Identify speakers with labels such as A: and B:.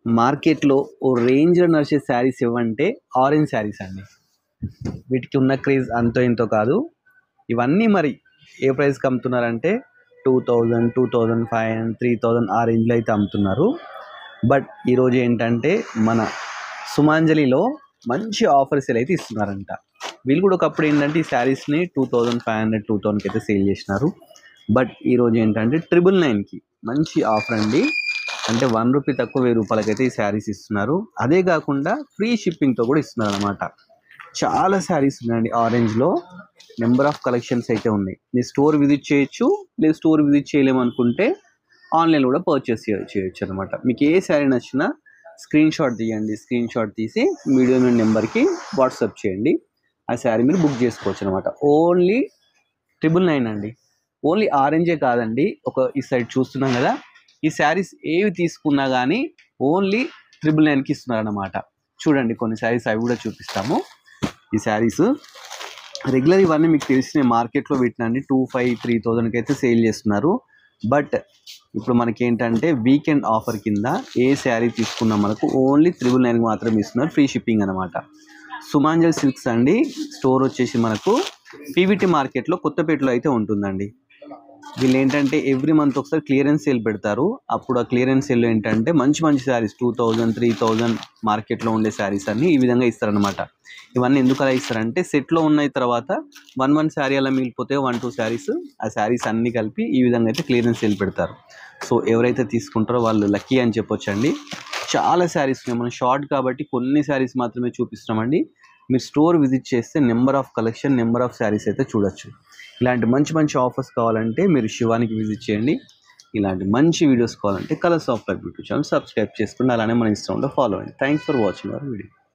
A: మార్కెట్‌లో ఓ రేంజ్‌లో నడిచే శారీస్ ఏవంటే ఆరెంజ్ శారీస్ అండి. వీటికి ఉన్న క్రేజ్ అంతో ఇంతో కాదు. ఇవన్నీ మరి ఏ ప్రైస్‌కి అమ్ముతున్నారంటే 2000, 2500, 3000 ఆ రేంజ్‌లో అయితే అమ్ముతున్నారు. బట్ ఈరోజు ఏంటంటే మన సుమాంజలిలో మంచి ఆఫర్ సేల్ అయితే ఇస్తున్నారంట. వీళ్ళు కూడా ఒకప్పుడు ఏంటంటే ఈ శారీస్‌ని 2500, 2000కి అయితే సేల్ చేసినారు. బట్ ఈరోజు ఏంటంటే 999కి మంచి ఆఫర్ అండి. అంటే ₹1 తక్కువ ₹1000కైతే ఈ శారీస్ ఇస్తున్నారు. అదే కాకుండా ఫ్రీ షిప్పింగ్‌తో కూడా ఇస్తున్నారనమాట. చాలా శారీస్ ఉన్నాయండి ఆరెంజ్‌లో. నెంబర్ ఆఫ్ కలెక్షన్స్ అయితే ఉన్నాయి. మీరు స్టోర్ విజిట్ చేయొచ్చు. లేదు స్టోర్ విజిట్ చేయలేమనుకుంటే ఆన్లైన్‌లో కూడా పర్చేస్ చేయొచ్చు అనమాట. మీకు ఏ శారీ నచ్చినా స్క్రీన్ షాట్ తీయండి. స్క్రీన్ షాట్ తీసి వీడియో నెంబర్కి వాట్సాప్ చేయండి. ఆ శారీ మీరు బుక్ చేసుకోవచ్చు అనమాట. ఓన్లీ 999 అండి. ఓన్లీ ఆరెంజే కాదండి. ఈ సైడ్ చూస్తున్నాం కదా, ఈ శారీస్ ఏవి తీసుకున్నా కానీ ఓన్లీ 999కి ఇస్తున్నారన్నమాట. చూడండి కొన్ని శారీస్ అవి కూడా చూపిస్తాము. ఈ శారీస్ రెగ్యులర్ ఇవన్నీ మీకు తెలిసిన మార్కెట్లో వీటినండి 2500, 3000కి అయితే సేల్ చేస్తున్నారు. బట్ ఇప్పుడు మనకేంటంటే వీకెండ్ ఆఫర్ కింద ఏ శారీ తీసుకున్నా మనకు ఓన్లీ 999కి మాత్రమే ఇస్తున్నారు. ఫ్రీ షిప్పింగ్ అనమాట. సుమాంజల్ సిల్క్స్ అండి. స్టోర్ వచ్చేసి మనకు పీవీటీ మార్కెట్లో కొత్తపేటలో అయితే ఉంటుందండి. వీళ్ళు ఏంటంటే ఎవ్రీ మంత్ ఒకసారి క్లియరెన్స్ సేల్ పెడతారు. అప్పుడు ఆ క్లియరెన్స్ సేల్లో ఏంటంటే మంచి మంచి శారీస్ 2000, 3000 మార్కెట్లో ఉండే శారీస్ అన్నీ ఈ విధంగా ఇస్తారనమాట. ఇవన్నీ ఎందుకు అలా ఇస్తారంటే సెట్లో ఉన్న తర్వాత 1 శారీ అలా మిగిలిపోతే 1, 2 శారీస్, ఆ శారీస్ అన్నీ కలిపి ఈ విధంగా అయితే క్లియరెన్స్ సేల్ పెడతారు. సో ఎవరైతే తీసుకుంటారో వాళ్ళు లక్కీ అని చెప్పొచ్చండి. చాలా శారీస్ ఉన్నాయి. మనం షార్ట్ కాబట్టి కొన్ని శారీస్ మాత్రమే చూపిస్తున్నామండి. మీరు స్టోర్ విజిట్ చేస్తే number of collection, number of saris అయితే చూడొచ్చు. ఇలాంటి మంచి మంచి ఆఫర్స్ కావాలంటే మీరు శివానికి విజిట్ చేయండి. ఇలాంటి మంచి వీడియోస్ కావాలంటే colours of life YouTube channel subscribe చేసుకోండి. అలానే మన ఇన్స్టాగ్రామ్లో ఫాలో అవ్వండి. Thanks for watching our video.